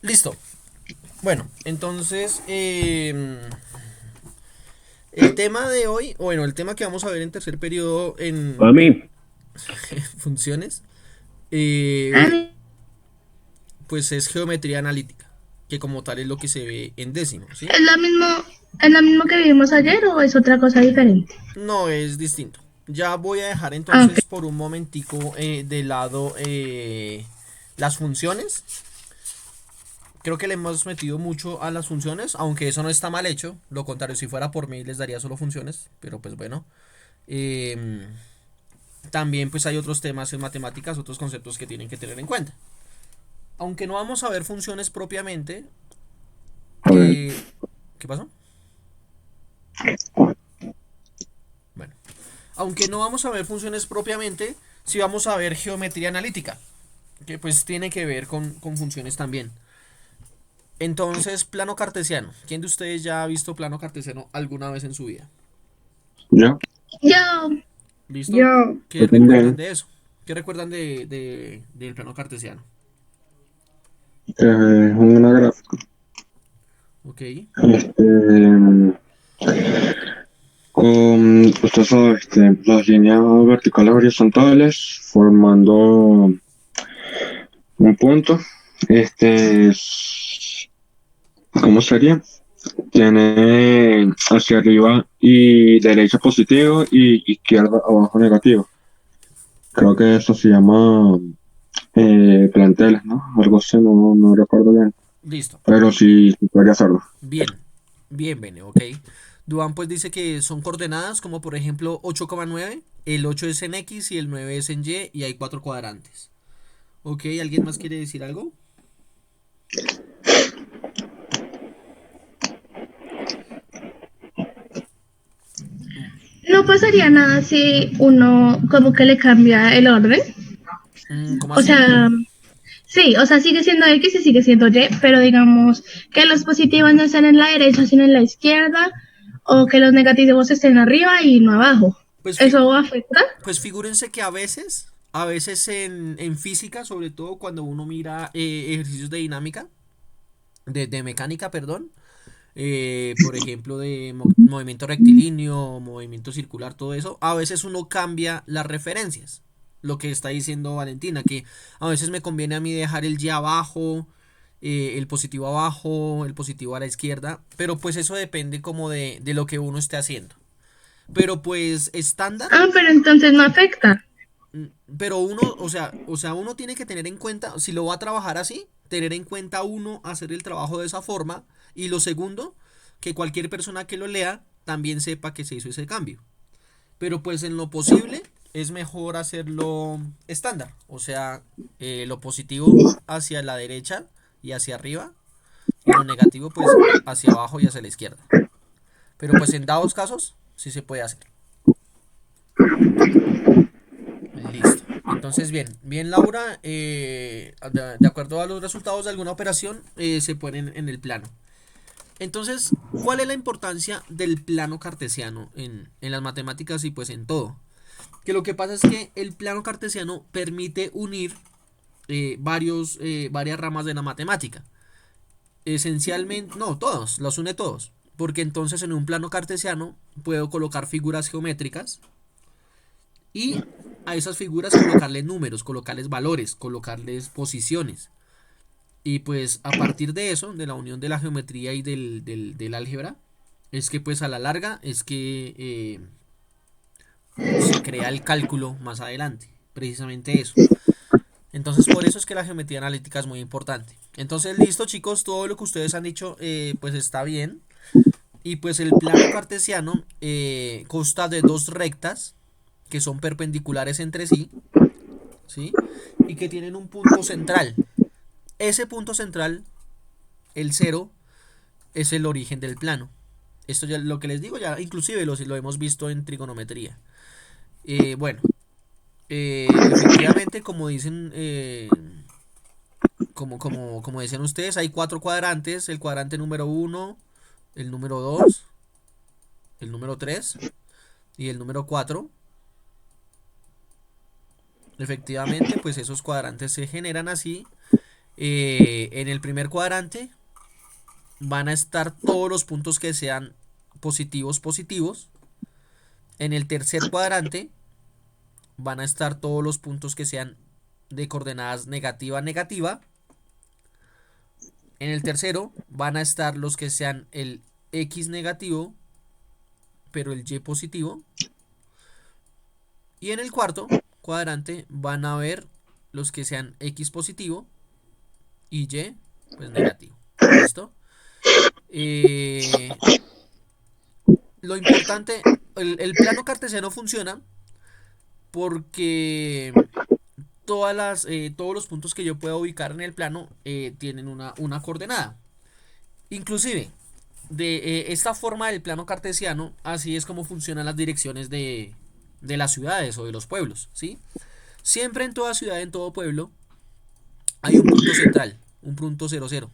Listo. Bueno, entonces el tema de hoy, o bueno, el tema que vamos a ver en tercer periodo en Mami, funciones, ah, eh, pues es geometría analítica, que como tal es lo que se ve en décimo, ¿sí? es lo mismo que vimos ayer o es otra cosa diferente? No es distinto. Ya voy a dejar Ah, ok. entonces por un momentico de lado las funciones. Creo que le hemos metido mucho a las funciones, aunque eso no está mal hecho. Lo contrario, si fuera por mí les daría solo funciones, pero pues bueno. Eh, También pues hay otros temas en matemáticas, otros conceptos que tienen que tener en cuenta. Aunque no vamos a ver funciones propiamente, A ver, ¿qué pasó? Bueno, aunque no vamos a ver funciones propiamente, sí vamos a ver geometría analítica, que pues tiene que ver con funciones también. Entonces, plano cartesiano. ¿Quién de ustedes ya ha visto plano cartesiano alguna vez en su vida? yo, ¿Listo? yo, ¿Listo? yo ¿Qué recuerdan también. de eso? ¿Qué recuerdan del plano cartesiano? Una gráfica. Ok. Este, con, usted sabe, las líneas verticales horizontales formando un punto. ¿Cómo sería? Tiene hacia arriba y derecha positivo y izquierda abajo negativo. Creo que eso se llama planteles, ¿no? Algo así, no recuerdo bien. Listo. Pero sí podría hacerlo. Bien. Bien, Bene, ok. Duan pues dice que son coordenadas como por ejemplo 8,9. El 8 es en X y el 9 es en Y y hay cuatro cuadrantes. Ok, ¿alguien más quiere decir algo? No pasaría nada si uno como que le cambia el orden. ¿Cómo O así? sea, sí, o sea, sigue siendo X y sigue siendo Y, pero digamos que los positivos no estén en la derecha, sino en la izquierda, o que los negativos estén arriba y no abajo. Pues, ¿Eso afecta? pues figúrense que a veces en física, sobre todo cuando uno mira ejercicios de dinámica, de mecánica, perdón, por ejemplo, de movimiento rectilíneo, movimiento circular, todo eso, a veces uno cambia las referencias. Lo que está diciendo Valentina, que a veces me conviene a mí dejar el Y abajo, el positivo abajo, el positivo a la izquierda, pero pues eso depende como de lo que uno esté haciendo. Pero pues estándar, Ah, pero entonces no afecta. pero uno, o sea, uno tiene que tener en cuenta, si lo va a trabajar así, tener en cuenta uno hacer el trabajo de esa forma y lo segundo, que cualquier persona que lo lea también sepa que se hizo ese cambio. Pero pues en lo posible es mejor hacerlo estándar, o sea, lo positivo hacia la derecha y hacia arriba y lo negativo pues hacia abajo y hacia la izquierda. Pero pues en dados casos sí se puede hacer. Listo. Entonces, bien, Laura, de acuerdo a los resultados de alguna operación, se ponen en el plano. Entonces, ¿cuál es la importancia del plano cartesiano en las matemáticas y pues en todo? Que lo que pasa es que el plano cartesiano permite unir varias ramas de la matemática. Esencialmente, no, todos, los une todos. Porque entonces en un plano cartesiano puedo colocar figuras geométricas y a esas figuras colocarles números, colocarles valores, colocarles posiciones. Y pues a partir de eso, de la unión de la geometría y del álgebra, es que pues a la larga es que se crea el cálculo más adelante. Precisamente eso. Entonces por eso es que la geometría analítica es muy importante. Entonces listo chicos, todo lo que ustedes han dicho pues está bien. Y pues el plano cartesiano consta de dos rectas que son perpendiculares entre sí, ¿sí? Y que tienen un punto central. Ese punto central, el cero, es el origen del plano. Esto ya lo que les digo, ya inclusive lo hemos visto en trigonometría. Bueno, efectivamente, como dicen, como decían ustedes, hay cuatro cuadrantes. El cuadrante número uno, el número 2, el número 3 y el número 4. Efectivamente, pues esos cuadrantes se generan así. En el primer cuadrante van a estar todos los puntos que sean positivos, positivos. En el tercer cuadrante van a estar todos los puntos que sean de coordenadas negativa, negativa. En el tercero van a estar los que sean el X negativo, pero el Y positivo. Y en el cuarto cuadrante van a ver los que sean X positivo y Y pues negativo. ¿Listo? Eh, lo importante, el plano cartesiano funciona porque todos los puntos que yo pueda ubicar en el plano tienen una coordenada. Inclusive, de esta forma del plano cartesiano, así es como funcionan las direcciones de las ciudades o de los pueblos, ¿sí? Siempre en toda ciudad, en todo pueblo, hay un punto central, un punto 00.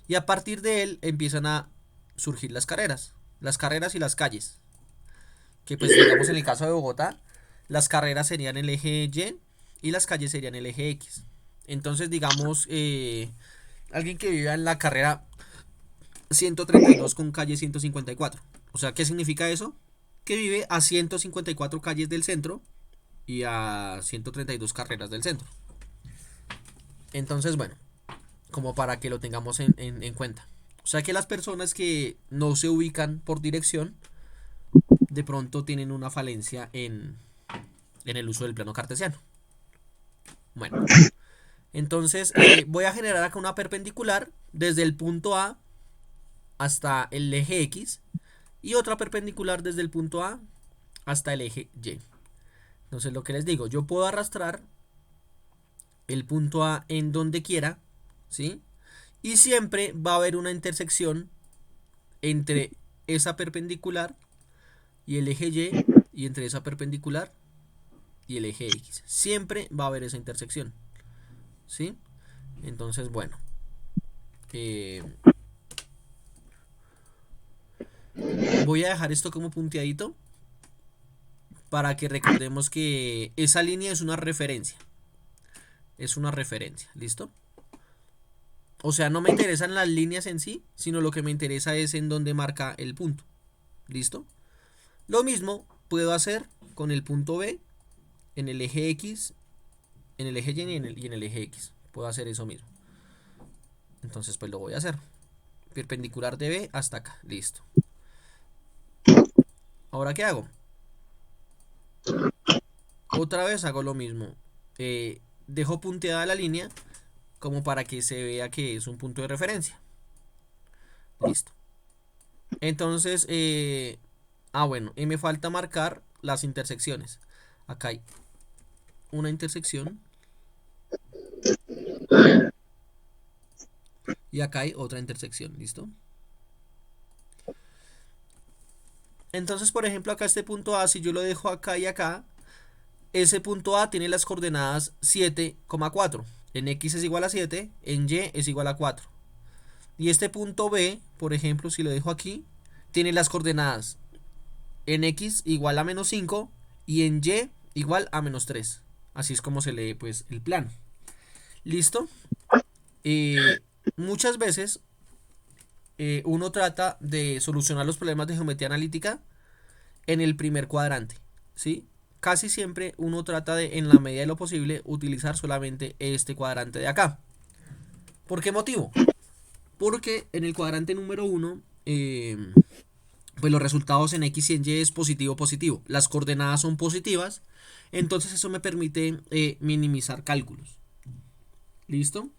Y a partir de él empiezan a surgir las carreras y las calles. Que pues digamos en el caso de Bogotá, las carreras serían el eje Y y las calles serían el eje X. Entonces digamos, alguien que viva en la carrera 132 con calle 154. O sea, ¿qué significa eso? Que vive a 154 calles del centro y a 132 carreras del centro. Entonces, bueno, como para que lo tengamos en cuenta. O sea que las personas que no se ubican por dirección, de pronto tienen una falencia en el uso del plano cartesiano. Bueno, entonces voy a generar acá una perpendicular desde el punto A hasta el eje X y otra perpendicular desde el punto A hasta el eje Y. Entonces lo que les digo, yo puedo arrastrar el punto A en donde quiera, ¿sí? Y siempre va a haber una intersección entre esa perpendicular y el eje y entre esa perpendicular y el eje X. Siempre va a haber esa intersección, ¿sí? Entonces, bueno. Eh, voy a dejar esto como punteadito para que recordemos que esa línea es una referencia. Es una referencia, ¿listo? O sea, no me interesan las líneas en sí, sino lo que me interesa es en dónde marca el punto. ¿Listo? Lo mismo puedo hacer con el punto B en el eje X, en el eje Y y en el eje X. Puedo hacer eso mismo. Entonces, pues lo voy a hacer. Perpendicular de B hasta acá. Listo. Ahora, ¿qué hago? Otra vez hago lo mismo. Dejo punteada la línea como para que se vea que es un punto de referencia. Listo. Entonces, bueno, y me falta marcar las intersecciones. Acá hay una intersección y acá hay otra intersección, ¿listo? Entonces, por ejemplo, acá este punto A, si yo lo dejo acá y acá, ese punto A tiene las coordenadas 7,4. En X es igual a 7, en Y es igual a 4. Y este punto B, por ejemplo, si lo dejo aquí, tiene las coordenadas en X igual a menos 5 y en Y igual a menos 3. Así es como se lee pues el plano. ¿Listo? Muchas veces uno trata de solucionar los problemas de geometría analítica en el primer cuadrante, ¿sí? Casi siempre uno trata de, en la medida de lo posible, utilizar solamente este cuadrante de acá. ¿Por qué motivo? Porque en el cuadrante número 1, pues los resultados en X y en Y es positivo, positivo. Las coordenadas son positivas, entonces eso me permite minimizar cálculos. ¿Listo?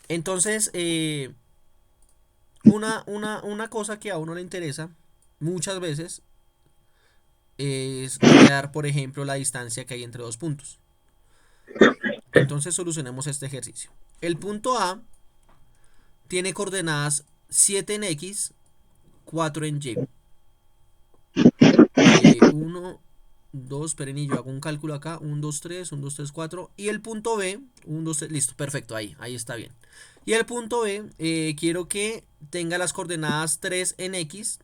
Entonces, una cosa que a uno le interesa muchas veces es hallar, por ejemplo, la distancia que hay entre dos puntos. Entonces solucionemos este ejercicio. El punto A tiene coordenadas 7 en X, 4 en Y. 1, 2, esperen y yo hago un cálculo acá. 1, 2, 3, 1, 2, 3, 4. Y el punto B, 1, 2, 3, listo, perfecto, ahí está bien. Y el punto B, quiero que tenga las coordenadas 3 en X,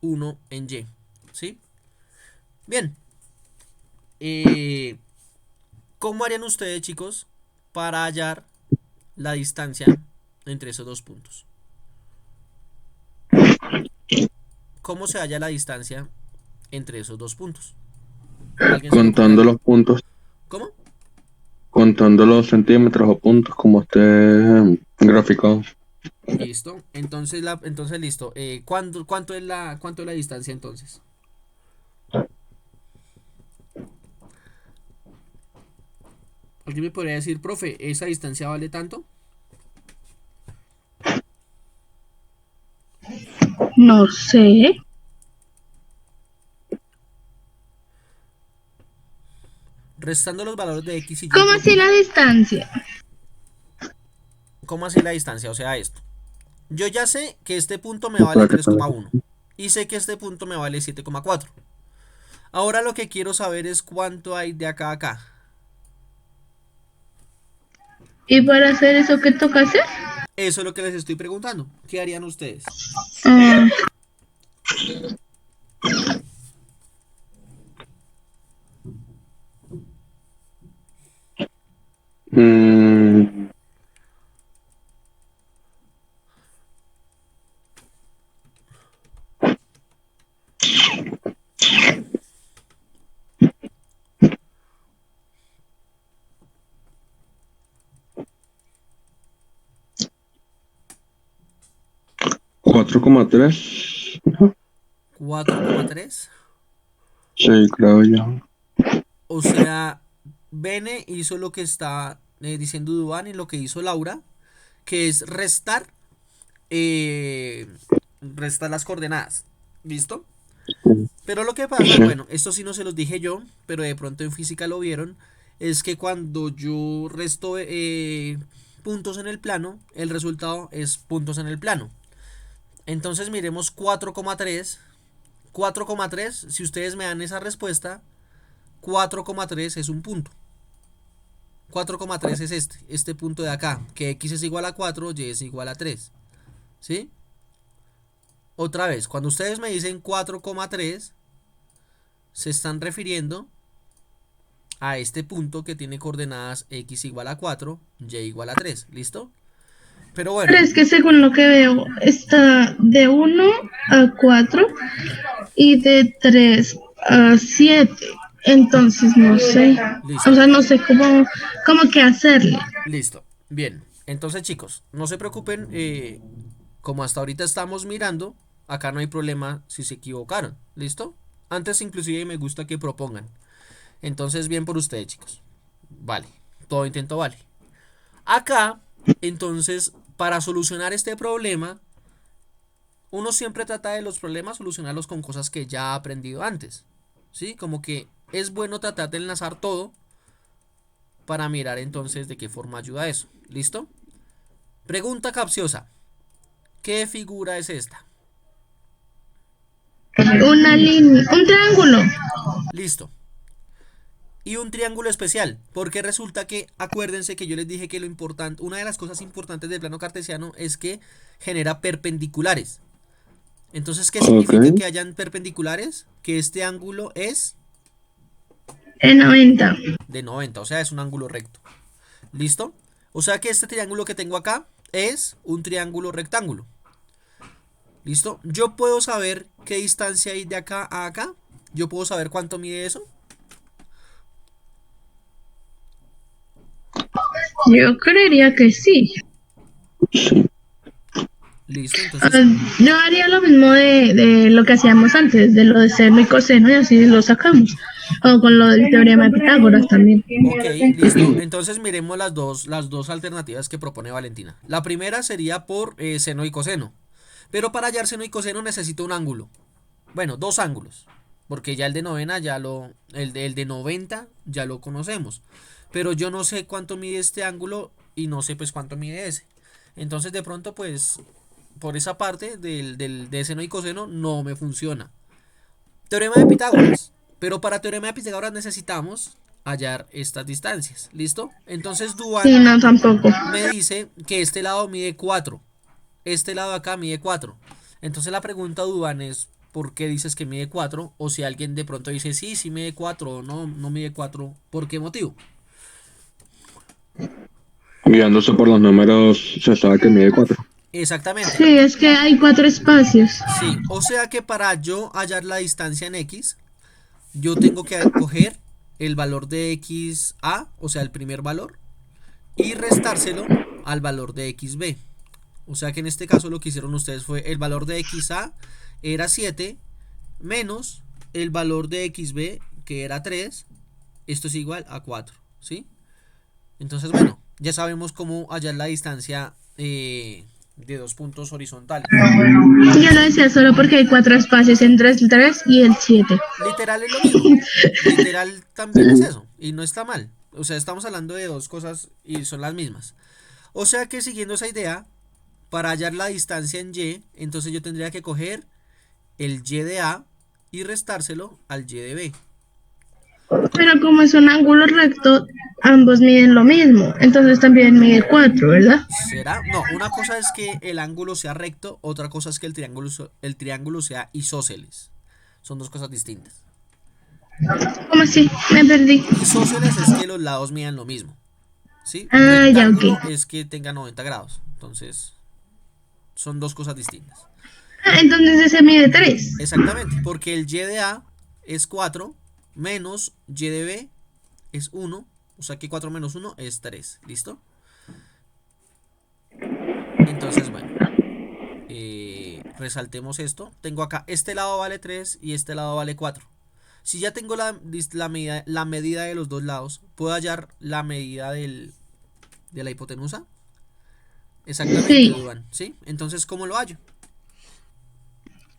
1 en Y. ¿Sí? Bien. ¿Cómo harían ustedes, chicos, para hallar la distancia entre esos dos puntos? ¿Cómo se halla la distancia entre esos dos puntos? ¿Alguien se le ocurre Contando algo? los puntos, ¿Cómo? contando los centímetros o puntos como esté graficado. Listo. Entonces listo. ¿Cuánto es la distancia entonces? ¿Alguien me podría decir, profe, esa distancia vale tanto? No sé. Restando los valores de x y y ¿Cómo así la distancia? ¿cómo así la distancia? O sea, esto. Yo ya sé que este punto me vale Para que 3,1 y sé que este punto me vale 7,4. Ahora lo que quiero saber es cuánto hay de acá a acá. ¿Y para hacer eso qué toca hacer? Eso es lo que les estoy preguntando. ¿Qué harían ustedes? Ah, Mm, 4,3. 4,3. Sí, creo yo. O sea, Bene hizo lo que está diciendo Duván y lo que hizo Laura, que es eh, restar las coordenadas. ¿Listo? Pero lo que pasa, Sí. bueno, esto sí no se los dije yo, pero de pronto en física lo vieron, es que cuando yo resto puntos en el plano, el resultado es puntos en el plano. Entonces miremos 4,3. 4,3, si ustedes me dan esa respuesta, 4,3 es un punto. 4,3 es este punto de acá, que x es igual a 4, y es igual a 3. ¿Sí? Otra vez, cuando ustedes me dicen 4,3, se están refiriendo a este punto que tiene coordenadas x igual a 4, y igual a 3. ¿Listo? Pero pero bueno, es que según lo que veo, está de 1 a 4 y de 3 a 7. Entonces no sé. O listo, sea, no sé cómo qué hacerle. listo. Bien, entonces chicos, no se preocupen, como hasta ahorita estamos mirando, acá no hay problema si se equivocaron. ¿Listo? Antes inclusive me gusta que propongan. Entonces bien por ustedes chicos. Vale, todo intento vale. Acá, entonces, para solucionar este problema, uno siempre trata de los problemas solucionarlos con cosas que ya ha aprendido antes. ¿Sí? Como que es bueno tratar de enlazar todo para mirar entonces de qué forma ayuda eso. ¿Listo? Pregunta capciosa. ¿Qué figura es esta? Una línea, un triángulo. Listo. Y un triángulo especial, porque resulta que, acuérdense que yo les dije que lo importante, una de las cosas importantes del plano cartesiano es que genera perpendiculares. Entonces, ¿qué Ok. significa que hayan perpendiculares? Que este ángulo es En 90. de 90, o sea, es un ángulo recto. ¿Listo? O sea que este triángulo que tengo acá es un triángulo rectángulo. ¿Listo? Yo puedo saber qué distancia hay de acá a acá. Yo puedo saber cuánto mide eso. Yo creería que sí. Sí. Listo, Ah, entonces, yo haría lo mismo de lo que hacíamos antes, de lo de seno y coseno, y así lo sacamos. O con lo del teorema de Pitágoras también. ok, listo. Entonces miremos las dos alternativas que propone Valentina. La primera sería por seno y coseno. Pero para hallar seno y coseno necesito un ángulo. Bueno, dos ángulos. Porque ya el de novena el de 90 ya lo conocemos. Pero yo no sé cuánto mide este ángulo y no sé pues cuánto mide ese. Entonces de pronto pues por esa parte de seno y coseno no me funciona. Teorema de Pitágoras. Pero para teorema de Pitágoras necesitamos hallar estas distancias. ¿Listo? Entonces Sí, Duan no, tampoco. me dice que este lado mide 4. Este lado acá mide 4. Entonces la pregunta, Duan, es ¿por qué dices que mide 4? O si alguien de pronto dice sí, sí mide 4 o no, no mide 4, ¿por qué motivo? Guiándose por los números, se sabe que mide 4. Exactamente. Sí, es que hay 4 espacios. Sí, o sea que para yo hallar la distancia en X, yo tengo que coger el valor de XA, o sea, el primer valor, y restárselo al valor de XB. O sea que en este caso lo que hicieron ustedes fue el valor de XA era 7 menos el valor de XB que era 3. Esto es igual a 4, ¿sí? Entonces, bueno, ya sabemos cómo hallar la distancia de dos puntos horizontales. Yo lo decía solo porque hay 4 espacios entre el 3 y el 7. Literal es lo mismo. Literal también es eso. Y no está mal. O sea, estamos hablando de dos cosas y son las mismas. O sea que siguiendo esa idea, para hallar la distancia en Y, entonces yo tendría que coger el Y de A y restárselo al Y de B. Pero como es un ángulo recto, ambos miden lo mismo. Entonces también mide 4, ¿verdad? ¿Será? No, una cosa es que el ángulo sea recto, otra cosa es que el triángulo sea isósceles. Son dos cosas distintas. ¿Cómo así? Me perdí. Isósceles es que los lados midan lo mismo. ¿Sí? Ah, ya, ok. Rectángulo es que tenga 90 grados. Entonces, son dos cosas distintas. Ah, entonces ese mide 3. Exactamente, porque el Y de A es 4 menos Y de B es 1. O sea que 4 menos 1 es 3. ¿Listo? Entonces, bueno, resaltemos esto. Tengo acá, este lado vale 3 y este lado vale 4. Si ya tengo la medida de los dos lados, ¿puedo hallar la medida de la hipotenusa? Exactamente, Sí, Iván. ¿Sí? Entonces, ¿cómo lo hallo?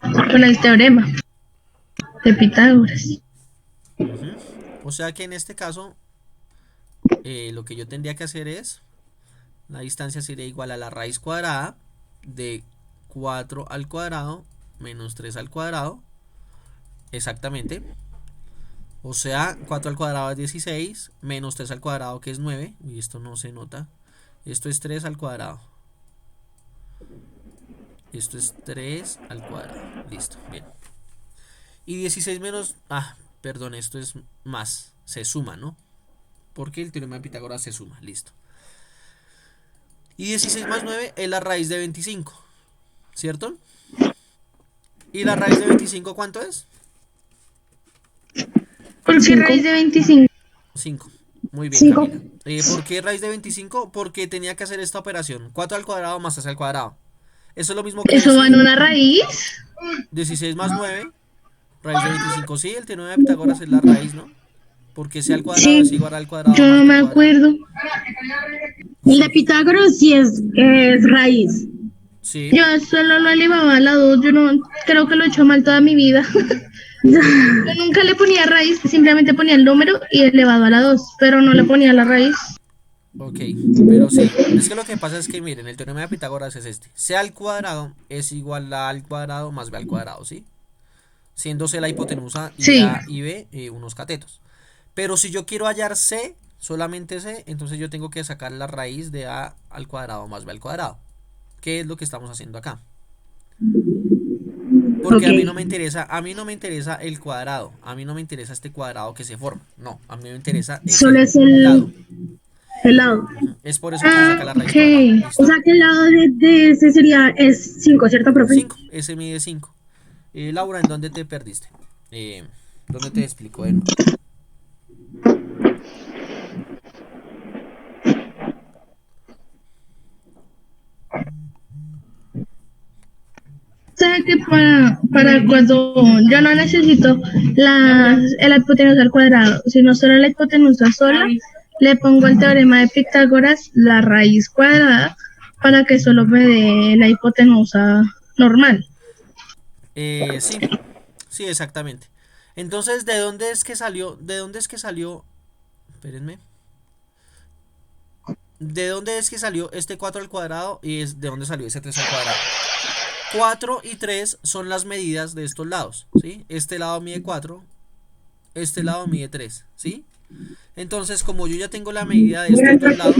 con el teorema de Pitágoras. Ujú. O sea que en este caso, lo que yo tendría que hacer es, la distancia sería igual a la raíz cuadrada de 4 al cuadrado menos 3 al cuadrado. Exactamente. O sea, 4 al cuadrado es 16, menos 3 al cuadrado que es 9. Y esto no se nota. Esto es 3 al cuadrado. Esto es 3 al cuadrado. Listo, bien. Y 16 menos... Ah, perdón, esto es más. Se suma, ¿no? Porque el teorema de Pitágoras se suma. Listo. Y 16 más 9 es la raíz de 25. ¿Cierto? ¿Y la raíz de 25 cuánto es? ¿Por qué raíz de 25? 5. Muy bien, 5. Camila. ¿Por qué raíz de 25? Porque tenía que hacer esta operación. 4 al cuadrado más 3 al cuadrado. Eso es lo mismo que ¿Eso va en decir una raíz? 16 más 9, raíz de 25. Sí, el teorema de Pitágoras es la raíz, ¿no? Porque c al cuadrado es Sí, igual al cuadrado yo más no b me cuadrado. acuerdo. El de Sí, Pitágoras sí es raíz. sí. Yo solo lo elevaba a la 2. Yo no creo que lo he hecho mal toda mi vida. Yo nunca le ponía raíz, simplemente ponía el número y elevado a la 2, pero no le ponía la raíz. Ok, pero sí. Es que lo que pasa es que, miren, el teorema de Pitágoras es este. C al cuadrado es igual a al cuadrado más b al cuadrado, ¿sí? Siendo C la hipotenusa y Sí, A y B unos catetos. Pero si yo quiero hallar C, solamente C, entonces yo tengo que sacar la raíz de A al cuadrado más B al cuadrado. ¿Qué es lo que estamos haciendo acá? Porque ok. a mí no me interesa el cuadrado, a mí no me interesa este cuadrado que se forma. No, a mí me interesa es Solo el es lado. el lado. Ujú. Es por eso que se Ah, saca la raíz cuadrada. ok. O ¿Listo? sea que el lado de ese sería es 5, ¿cierto, profe? 5, ese mide 5. Laura, ¿en dónde te perdiste? ¿Dónde te explico de nuevo? O sea que para cuando yo no necesito la hipotenusa al cuadrado, sino solo la hipotenusa sola, le pongo el teorema de Pitágoras, la raíz cuadrada, para que solo me dé la hipotenusa normal. Sí, sí, exactamente. Entonces, ¿de dónde es que salió? ¿De dónde es que salió? Espérenme. ¿De dónde es que salió este 4 al cuadrado y de dónde salió ese 3 al cuadrado? 4 y 3 son las medidas de estos lados, ¿sí? Este lado mide 4, este lado mide 3, ¿sí? Entonces, como yo ya tengo la medida de estos dos lados,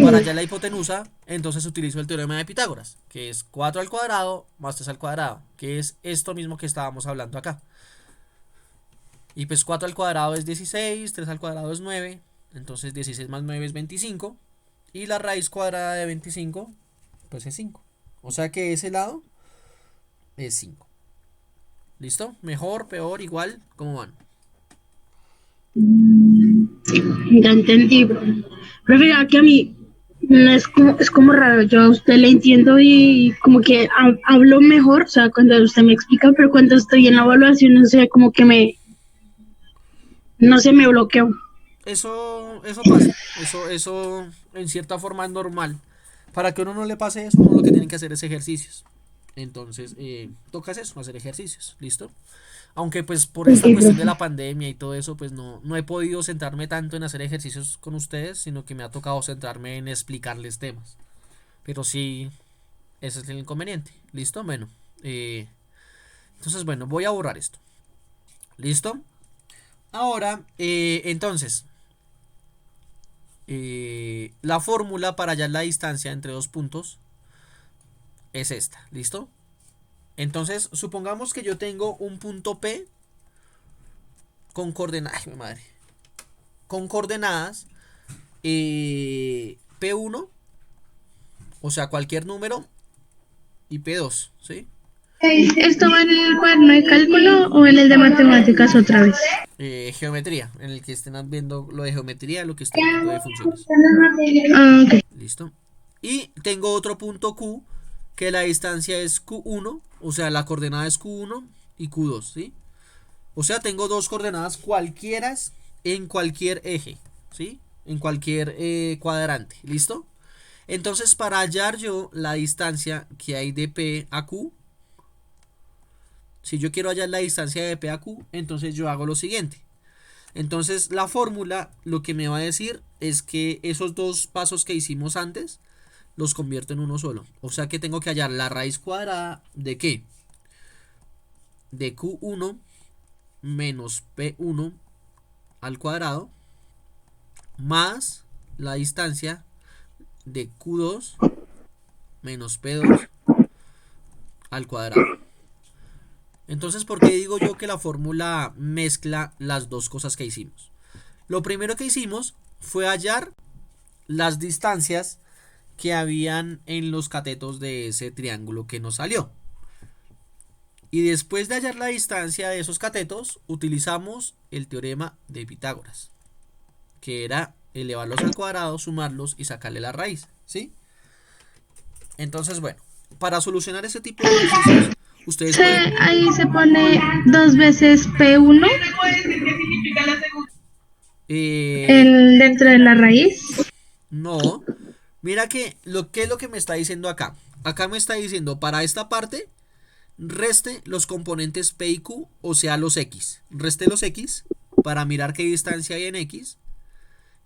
para hallar la hipotenusa, entonces utilizo el teorema de Pitágoras, que es 4 al cuadrado más 3 al cuadrado, que es esto mismo que estábamos hablando acá. Y pues 4 al cuadrado es 16, 3 al cuadrado es 9, entonces 16 más 9 es 25. Y la raíz cuadrada de 25, pues es 5. O sea que ese lado es 5. ¿Listo? Mejor, peor, igual, ¿cómo van? Ya entendí, bro. Pero mira que a mí no es como raro. Yo a usted le entiendo y como que hablo mejor, o sea, cuando usted me explica, pero cuando estoy en la evaluación, no sé, como que no sé, me bloqueo. Eso pasa. Eso en cierta forma es normal. Para que a uno no le pase eso, uno lo que tiene que hacer es ejercicios. Entonces, tocas eso, hacer ejercicios, ¿listo? Aunque pues por Ok, esta cuestión de profe. la pandemia y todo eso, pues no he podido centrarme tanto en hacer ejercicios con ustedes, sino que me ha tocado centrarme en explicarles temas. Pero sí, ese es el inconveniente, ¿listo? Bueno, entonces bueno, voy a borrar esto, ¿listo? Ahora, entonces, la fórmula para hallar la distancia entre dos puntos es esta, ¿listo? Entonces, supongamos que yo tengo un punto P con coordenadas, ay, mi madre, con coordenadas P1, o sea, cualquier número, y P2, ¿sí? ¿Esto va en el cuaderno de cálculo o en el de matemáticas otra vez? Geometría, en el que estén viendo lo de geometría, lo que estén viendo de funciones. Ah, ok. ¿Listo? Y tengo otro punto Q, que la distancia es Q1, o sea, la coordenada es Q1 y Q2, ¿sí? O sea, tengo dos coordenadas cualquiera en cualquier eje, ¿sí? En cualquier cuadrante, ¿listo? Entonces, para hallar yo la distancia que hay de P a Q, si yo quiero hallar la distancia de P a Q, entonces yo hago lo siguiente. Entonces, la fórmula lo que me va a decir es que esos dos pasos que hicimos antes los convierto en uno solo. O sea que tengo que hallar la raíz cuadrada de ¿qué? De Q1 menos P1 al cuadrado más la distancia de Q2 menos P2 al cuadrado. Entonces, ¿por qué digo yo que la fórmula mezcla las dos cosas que hicimos? Lo primero que hicimos fue hallar las distancias que habían en los catetos de ese triángulo que nos salió. Y después de hallar la distancia de esos catetos, utilizamos el teorema de Pitágoras, que era elevarlos al cuadrado, sumarlos y sacarle la raíz, ¿sí? Entonces, bueno, para solucionar ese tipo de ejercicios, ustedes pueden... Ahí se pone dos veces P1 Eh, dentro de la raíz. no, mira ¿qué es lo que me está diciendo acá? Acá me está diciendo, para esta parte, reste los componentes P y Q, o sea, los X. Reste los X para mirar qué distancia hay en X.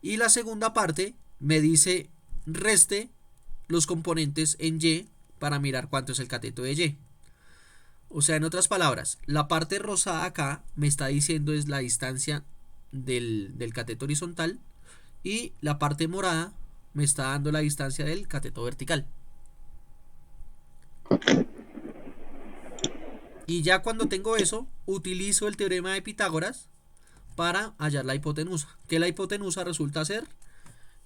Y la segunda parte me dice, reste los componentes en Y para mirar cuánto es el cateto de Y. O sea, en otras palabras, la parte rosada acá me está diciendo es la distancia del cateto horizontal y la parte morada me está dando la distancia del cateto vertical. Y ya cuando tengo eso, utilizo el teorema de Pitágoras para hallar la hipotenusa. Que la hipotenusa resulta ser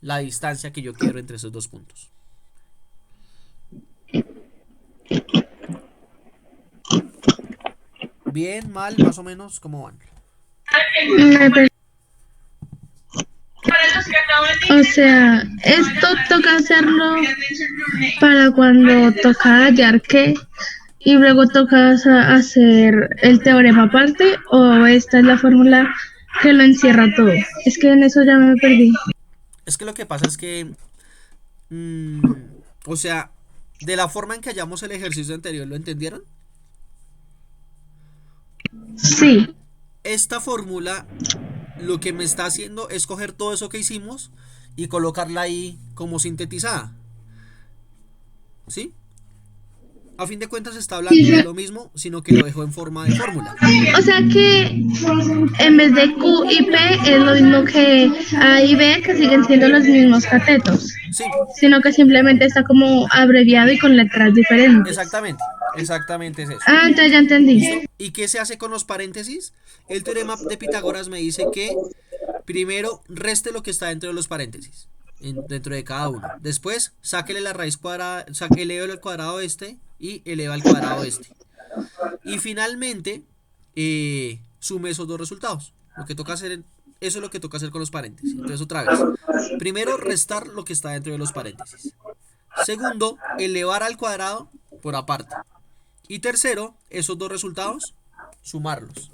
la distancia que yo quiero entre esos dos puntos. Bien, mal, más o menos, ¿cómo van? Me per- O sea, esto toca hacerlo para cuando toca hallar qué y luego toca hacer el teorema aparte o esta es la fórmula que lo encierra todo. Es que en eso ya me perdí. Es que lo que pasa es que, o sea, de la forma en que hallamos el ejercicio anterior, ¿lo entendieron? Sí, Esta fórmula lo que me está haciendo es coger todo eso que hicimos y colocarla ahí como sintetizada, ¿sí? A fin de cuentas está sí, hablando de lo mismo, sino que lo dejó en forma de fórmula. o sea que en vez de Q y P es lo mismo que A y B, que siguen siendo los mismos catetos, Sí, sino que simplemente está como abreviado y con letras diferentes. exactamente es eso. Ah, entonces ya entendí. ¿Listo? ¿Y qué se hace con los paréntesis? El teorema de Pitágoras me dice que primero reste lo que está dentro de los paréntesis. dentro de cada uno. Después, sáquele la raíz cuadrada, eleva el cuadrado este y eleva el cuadrado este. Y finalmente, sume esos dos resultados. Lo que toca hacer, eso es lo que toca hacer con los paréntesis. Entonces, otra vez. Primero, restar lo que está dentro de los paréntesis. Segundo, elevar al cuadrado por aparte. Y tercero, esos dos resultados, sumarlos.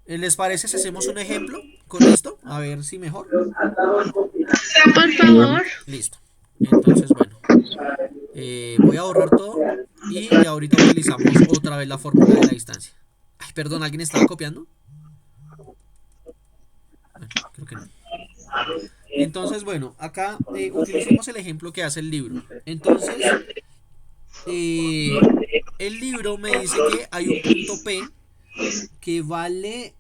¿Les parece si hacemos un ejemplo con esto? A ver si mejor. Por favor. Listo. Entonces, bueno. Voy a borrar todo y ahorita utilizamos otra vez la fórmula de la distancia. Ay, perdón, ¿alguien estaba copiando? Bueno, creo que no. Entonces, bueno, acá utilicemos el ejemplo que hace el libro. Entonces, el libro me dice que hay un punto P que vale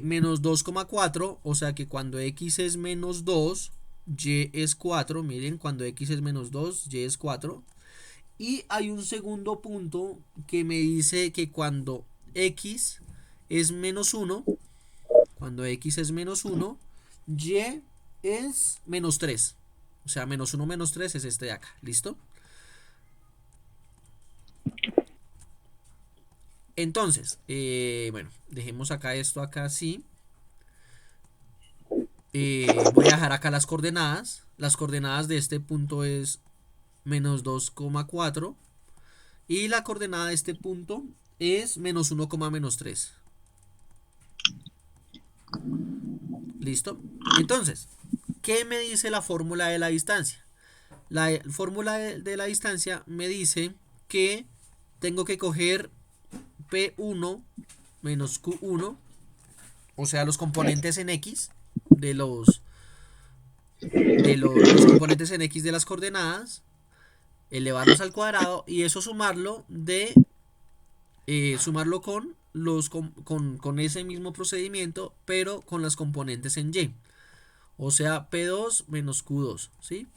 menos 2,4, o sea que cuando x es menos 2, y es 4, miren, cuando x es menos 2, y es 4. Y hay un segundo punto que me dice que cuando x es menos 1, cuando x es menos 1, y es menos 3. O sea, menos 1 menos 3 es este de acá, ¿listo? Entonces, bueno, dejemos acá esto acá así. Voy a dejar acá las coordenadas. Las coordenadas de este punto es menos 2,4. Y la coordenada de este punto es menos 1, menos 3. ¿Listo? Entonces, ¿qué me dice la fórmula de la distancia? La fórmula de la distancia me dice que tengo que coger P1 menos Q1, o sea, los componentes en X de los componentes en X de las coordenadas, elevarlos al cuadrado y eso sumarlo sumarlo con ese mismo procedimiento, pero con las componentes en Y. O sea, P2 menos Q2, ¿sí?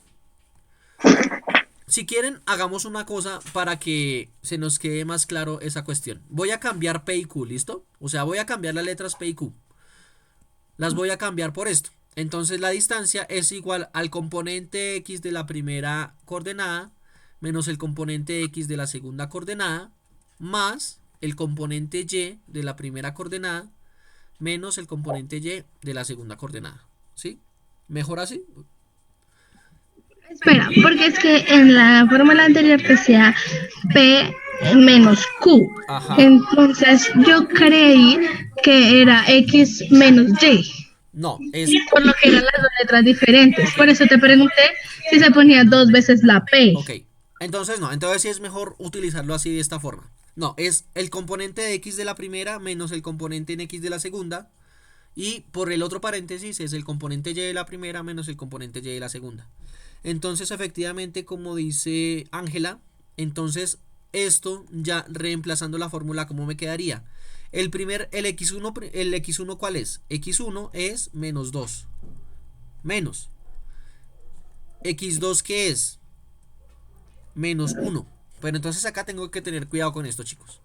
Si quieren, hagamos una cosa para que se nos quede más claro esa cuestión. Voy a cambiar P y Q, ¿listo? O sea, voy a cambiar las letras P y Q. Las voy a cambiar por esto. Entonces la distancia es igual al componente X de la primera coordenada menos el componente X de la segunda coordenada más el componente Y de la primera coordenada menos el componente Y de la segunda coordenada. ¿Sí? ¿Mejor así? Espera, porque es que en la fórmula anterior decía P menos Q. Ajá. Entonces yo creí que era X menos Y. No, es... Por lo que eran las dos letras diferentes. Por eso te pregunté si se ponía dos veces la P. Ok. Entonces no, entonces sí es mejor utilizarlo así de esta forma. No, es el componente de X de la primera menos el componente en X de la segunda. Y por el otro paréntesis es el componente Y de la primera menos el componente Y de la segunda. Entonces efectivamente, como dice Ángela, entonces esto ya reemplazando la fórmula, ¿cómo me quedaría? El X1 ¿cuál es? X1 es menos 2 menos X2, ¿qué es? Menos 1. Pero entonces acá tengo que tener cuidado con esto, chicos.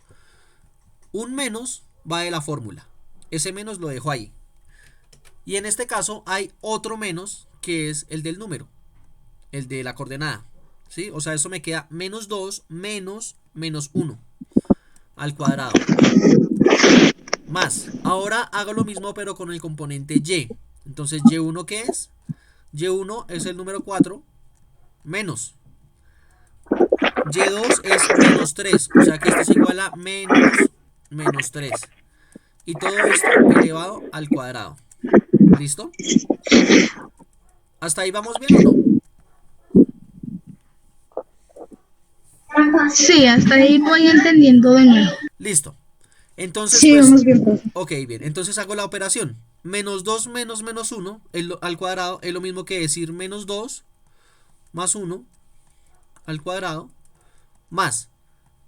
Un menos va de la fórmula. Ese menos lo dejo ahí. Y en este caso hay otro menos que es el del número, el de la coordenada, ¿sí? O sea, eso me queda menos 2 menos 1 al cuadrado. Más. Ahora hago lo mismo pero con el componente Y. Entonces, Y1 ¿qué es? Y1 es el número 4 menos. Y2 es menos 3. O sea que esto es igual a menos 3. Y todo esto elevado al cuadrado. ¿Listo? ¿Hasta ahí vamos bien o no? Sí, hasta ahí voy entendiendo de nuevo. Listo. Entonces, Sí, pues, vamos bien, profe. ok, bien. Entonces hago la operación. Menos 2 menos 1 al cuadrado es lo mismo que decir menos 2 más 1 al cuadrado más.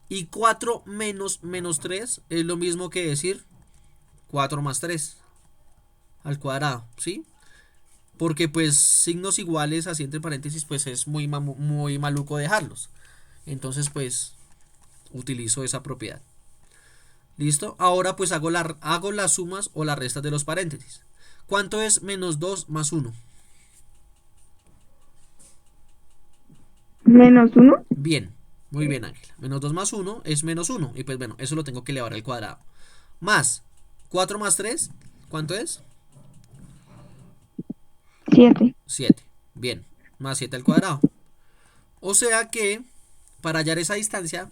Y 4 menos 3 es lo mismo que decir 4 más 3 al cuadrado, ¿sí? Porque pues signos iguales así entre paréntesis pues es muy maluco dejarlos. Entonces pues utilizo esa propiedad. ¿Listo? Ahora pues hago las sumas o las restas de los paréntesis. ¿Cuánto es menos 2 más 1? -1. Bien, muy bien, Ángela. Menos 2 más 1 es menos 1. Y pues bueno, eso lo tengo que elevar al cuadrado. Más 4 más 3, ¿cuánto es? 7. 7. Bien, más 7 al cuadrado. O sea que para hallar esa distancia,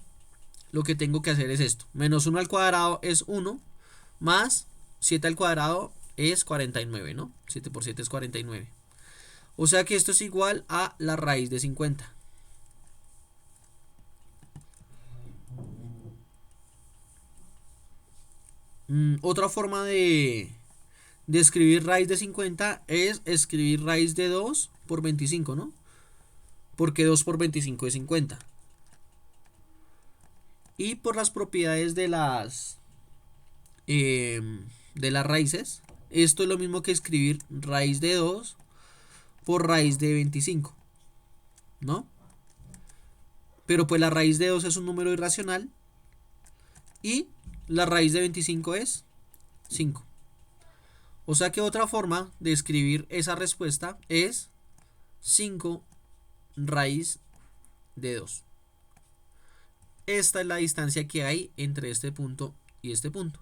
lo que tengo que hacer es esto. Menos 1 al cuadrado es 1, más 7 al cuadrado es 49, ¿no? 7 por 7 es 49. O sea que esto es igual a la raíz de 50. Otra forma de escribir raíz de 50 es escribir raíz de 2 por 25, ¿no? Porque 2 por 25 es 50. Y por las propiedades de las raíces, esto es lo mismo que escribir raíz de 2 por raíz de 25, ¿no? Pero pues la raíz de 2 es un número irracional y la raíz de 25 es 5. O sea que otra forma de escribir esa respuesta es 5 raíz de 2. Esta es la distancia que hay entre este punto y este punto.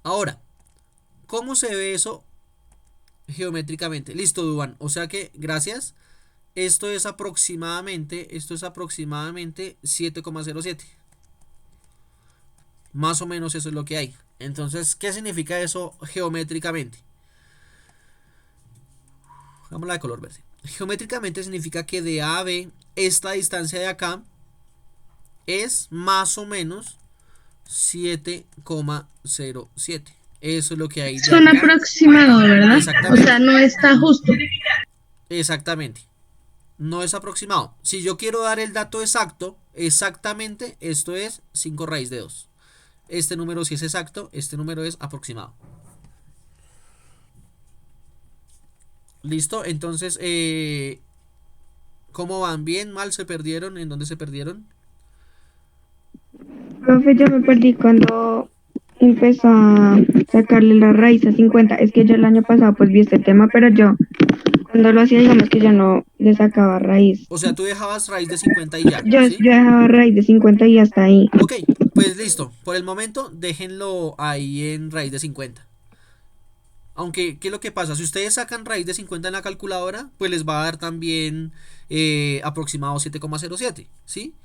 Ahora, ¿cómo se ve eso geométricamente? Listo, Duban. O sea que, gracias. Esto es aproximadamente 7,07. Más o menos eso es lo que hay. Entonces, ¿qué significa eso geométricamente? Hagámosla de color verde. Geométricamente significa que de A a B, esta distancia de acá es más o menos 7,07. Eso es lo que hay de Son acá. aproximados, ¿verdad? O Exactamente. sea, no está justo. Exactamente. No es aproximado. Si yo quiero dar el dato exacto, exactamente, esto es 5 raíz de 2. Este número sí es exacto, este número es aproximado. ¿Listo? Entonces, ¿cómo van? ¿Bien? ¿Mal? ¿Se perdieron? ¿En dónde se perdieron? Profe, yo me perdí cuando empezó a sacarle la raíz a 50. Es que yo el año pasado pues vi este tema, pero yo cuando lo hacía, digamos que yo no le sacaba raíz. O sea, tú dejabas raíz de 50 y ya, Yo ¿sí? dejaba raíz de 50 y hasta ahí. Ok, pues listo. Por el momento, déjenlo ahí en raíz de 50. Aunque, ¿qué es lo que pasa? Si ustedes sacan raíz de 50 en la calculadora, pues les va a dar también aproximado 7,07, ¿sí?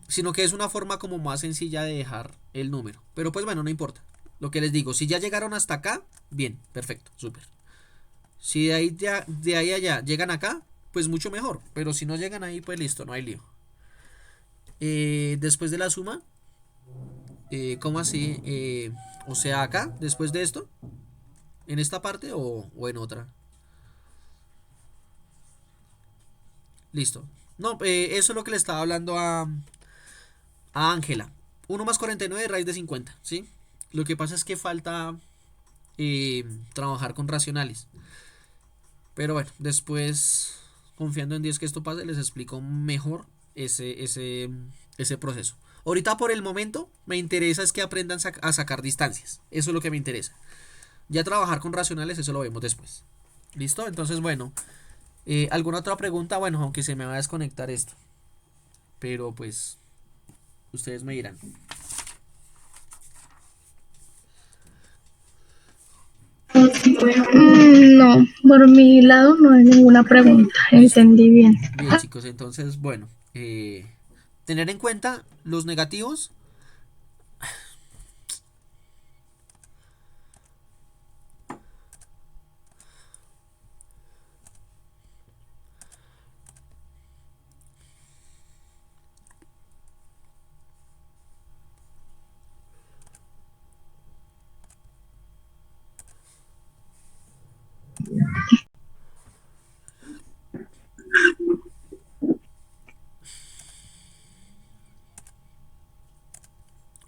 Sino que es una forma como más sencilla de dejar el número. Pero pues bueno, no importa. Lo que les digo, si ya llegaron hasta acá, bien, perfecto, súper. Si de ahí, de ahí a allá llegan acá, pues mucho mejor. Pero si no llegan ahí, pues listo, no hay lío. Después de la suma, ¿cómo así? O sea, acá, después de esto, en esta parte o en otra. Listo. No, eso es lo que le estaba hablando a Ángela. 1 más 49 raíz de 50, ¿sí? Lo que pasa es que falta trabajar con racionales. Pero bueno, después, confiando en Dios que esto pase, les explico mejor ese proceso. Ahorita por el momento me interesa es que aprendan a sacar distancias. Eso es lo que me interesa. Ya trabajar con racionales, eso lo vemos después. ¿Listo? Entonces, bueno. ¿Alguna otra pregunta? Bueno, aunque se me va a desconectar esto. Pero pues, ustedes me dirán. No, por mi lado no hay ninguna pregunta. Listo. Entendí bien. Bien, chicos, entonces, bueno. Tener en cuenta los negativos.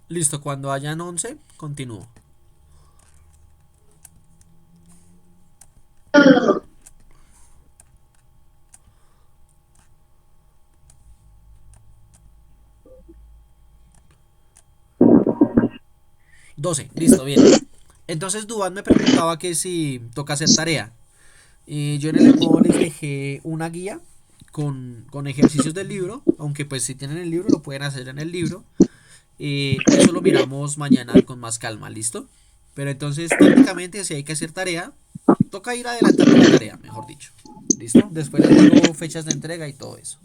Listo, cuando hayan 11, continúo. $12, listo, bien. Entonces Duan me preguntaba que si toca hacer tarea. Yo en el modo les dejé una guía con ejercicios del libro, aunque pues si tienen el libro lo pueden hacer en el libro. Eso lo miramos mañana con más calma, ¿listo? Pero entonces técnicamente si hay que hacer tarea, toca ir adelantando la tarea, mejor dicho. ¿Listo? Después les digo fechas de entrega y todo eso.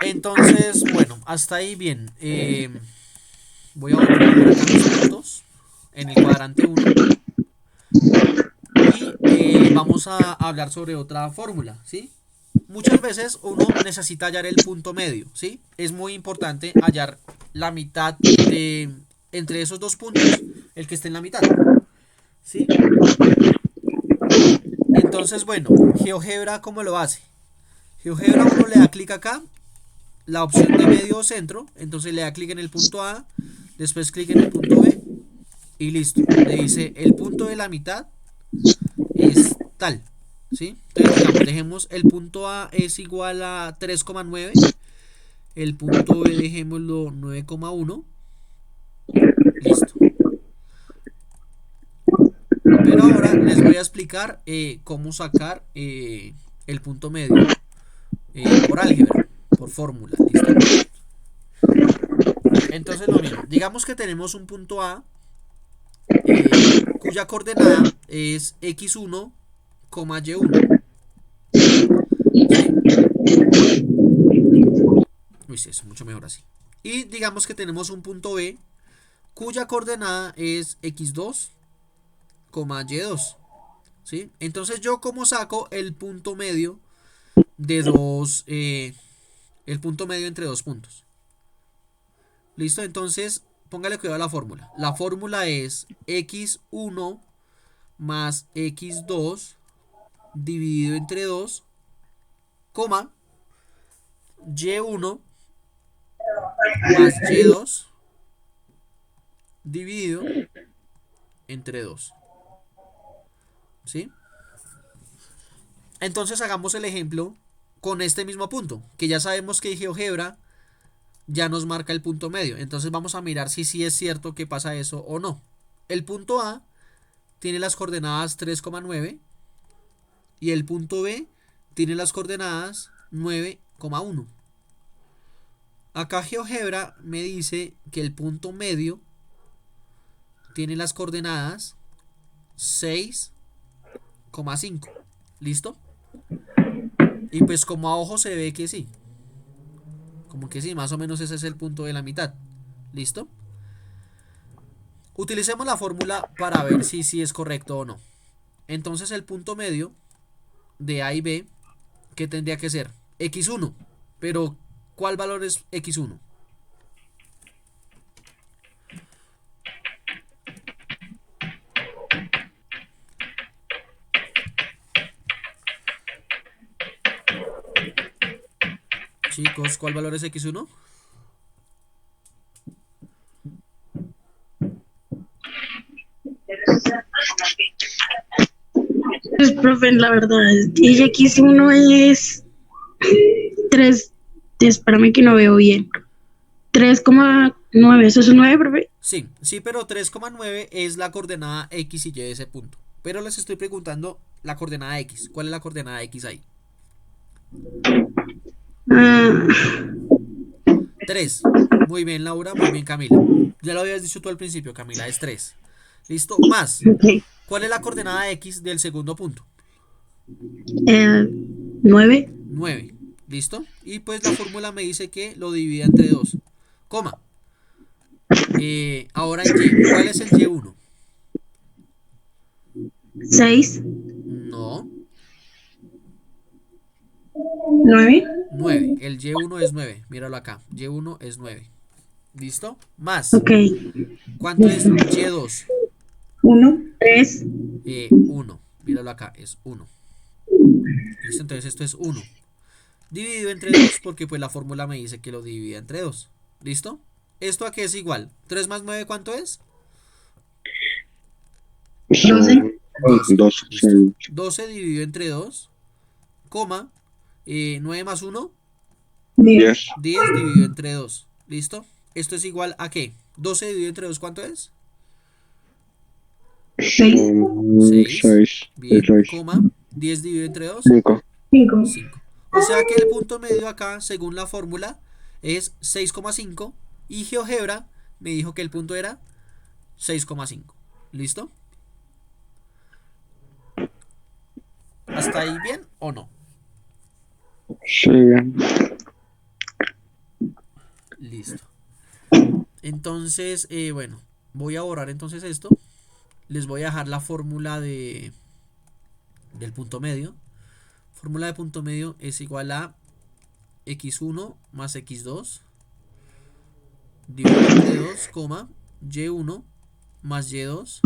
Entonces, bueno, hasta ahí bien. Voy a volver a ver acá mis puntos en el cuadrante 1 y vamos a hablar sobre otra fórmula, ¿sí? Muchas veces uno necesita hallar el punto medio, ¿sí? Es muy importante hallar la mitad de entre esos dos puntos, el que esté en la mitad, ¿sí? Entonces, bueno, GeoGebra, ¿cómo lo hace? GeoGebra uno le da clic acá, la opción de medio o centro, entonces le da clic en el punto A, después clic en el punto B y listo. Le dice el punto de la mitad es tal, ¿sí? Entonces, digamos, dejemos el punto A es igual a 3,9, el punto B dejémoslo 9,1, listo. Pero ahora les voy a explicar cómo sacar el punto medio por álgebra, por fórmula, ¿listo? Entonces lo mismo, digamos que tenemos un punto A cuya coordenada es x1, y1. ¿Sí? Uy, sí, es mucho mejor así. Y digamos que tenemos un punto B cuya coordenada es x2, y2. ¿Sí? Entonces yo como saco el punto medio de el punto medio entre dos puntos. ¿Listo? Entonces póngale cuidado a la fórmula. La fórmula es x1 más x2 dividido entre 2, coma, y1 más y2 dividido entre 2. ¿Sí? Entonces hagamos el ejemplo con este mismo punto, que ya sabemos que GeoGebra ya nos marca el punto medio. Entonces vamos a mirar si sí es cierto que pasa eso o no. El punto A tiene las coordenadas 3,9 y el punto B tiene las coordenadas 9,1. Acá GeoGebra me dice que el punto medio tiene las coordenadas 6,5. ¿Listo? Y pues como a ojo se ve que sí. Como que sí, más o menos ese es el punto de la mitad. ¿Listo? Utilicemos la fórmula para ver si sí es correcto o no. Entonces el punto medio de A y B, ¿qué tendría que ser? X1. Pero, ¿cuál valor es X1? Chicos, ¿cuál valor es X1? Pues, profe, la verdad, y X1 es 3, espérame que no veo bien. 3,9, ¿eso es un 9, profe? Sí, sí, pero 3,9 es la coordenada X y Y de ese punto. Pero les estoy preguntando la coordenada X. ¿Cuál es la coordenada X ahí? Ah, 3. Muy bien, Laura. Muy bien, Camila. Ya lo habías dicho tú al principio, Camila. Es 3. ¿Listo? Más. ok. ¿Cuál es la coordenada X del segundo punto? 9. 9. ¿Listo? Y pues la fórmula me dice que lo divide entre 2. Coma. Ahora en Y. ¿Cuál es el Y1? 6. No. 9. 9. El Y1 es 9. Míralo acá. Y1 es 9. ¿Listo? Más. Ok. ¿Cuánto es Y2? 1. 3. 1. Míralo acá. Es 1. ¿Listo? Entonces esto es 1. Dividido entre 2 porque pues la fórmula me dice que lo divide entre 2. ¿Listo? ¿Esto a qué es igual? 3 más 9, ¿cuánto es? son 12. 12. Listo. Sí. 12 dividido entre 2, coma, 9 más 1, 10. 10 dividido entre 2. ¿Listo? ¿Esto es igual a qué? 12 dividido entre 2, ¿cuánto es? Son 6. 6. Bien, 6. coma. 10 dividido entre 2. 5. 5. 5. O sea que el punto medio acá, según la fórmula, es 6,5. Y GeoGebra me dijo que el punto era 6,5. ¿Listo? ¿Hasta ahí bien o no? Sí, bien. Listo. Entonces, bueno, voy a borrar entonces esto. Les voy a dejar la fórmula del punto medio. Fórmula de punto medio es igual a x1 más x2 dividido entre 2, y1 más y2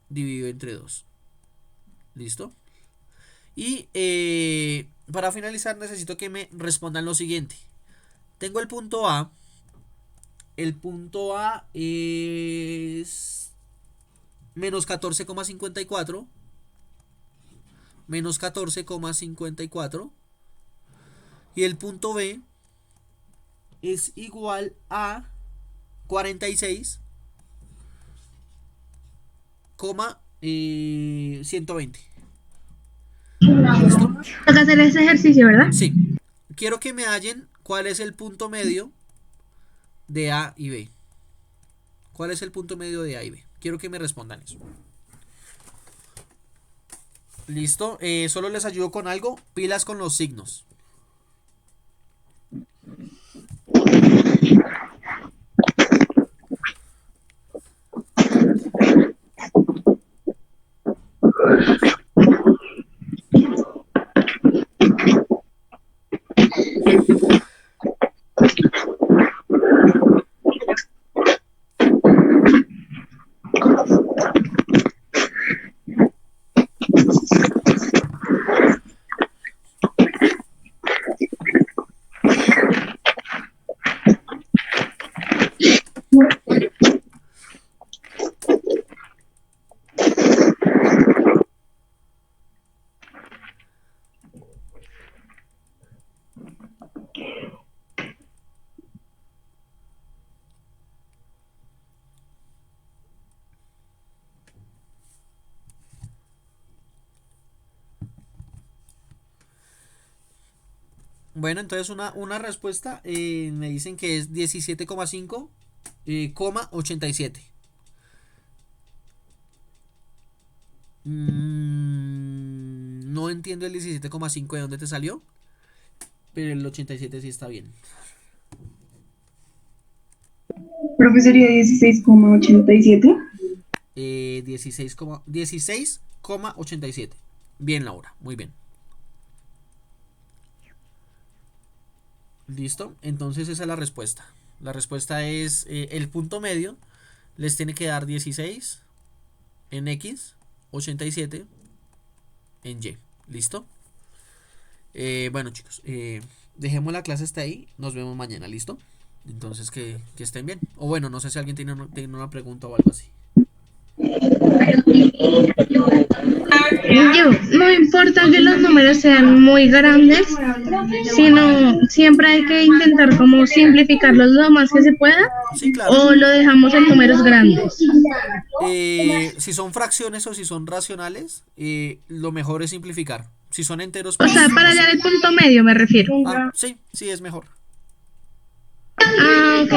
dividido entre 2. ¿Listo? Y para finalizar necesito que me respondan lo siguiente. Tengo el punto A. El punto A es menos 14,54. Menos 14,54. Y el punto B es igual a 46,120. ¿Listo? Toca hacer ese ejercicio, ¿verdad? Sí. Quiero que me hallen cuál es el punto medio de A y B. ¿Cuál es el punto medio de A y B? Quiero que me respondan eso. Listo. Solo les ayudo con algo. Pilas con los signos. Bueno, entonces una respuesta me dicen que es 17,5, 87. No entiendo el 17,5 de dónde te salió, pero el 87 sí está bien. Profe, sería 16,87. 16,87. Bien, Laura, muy bien. ¿Listo? Entonces esa es la respuesta. La respuesta es el punto medio les tiene que dar 16 en X, 87 en Y. ¿Listo? Bueno, chicos, dejemos la clase hasta ahí. Nos vemos mañana, ¿listo? Entonces que estén bien. O bueno, no sé si alguien tiene una pregunta o algo así. No importa que los números sean muy grandes, sino siempre hay que intentar como simplificarlos lo más que se pueda, Sí, claro. o lo dejamos en números grandes. Si son fracciones o si son racionales, lo mejor es simplificar. Si son enteros, O pues sea, para hallar el punto medio me refiero. sí, es mejor. Ok.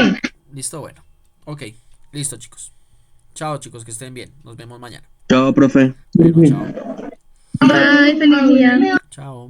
Listo, bueno. Ok, listo, chicos. Chao, chicos, que estén bien. Nos vemos mañana. Chao, profe. Bueno, chao. Bye, feliz día. Chao.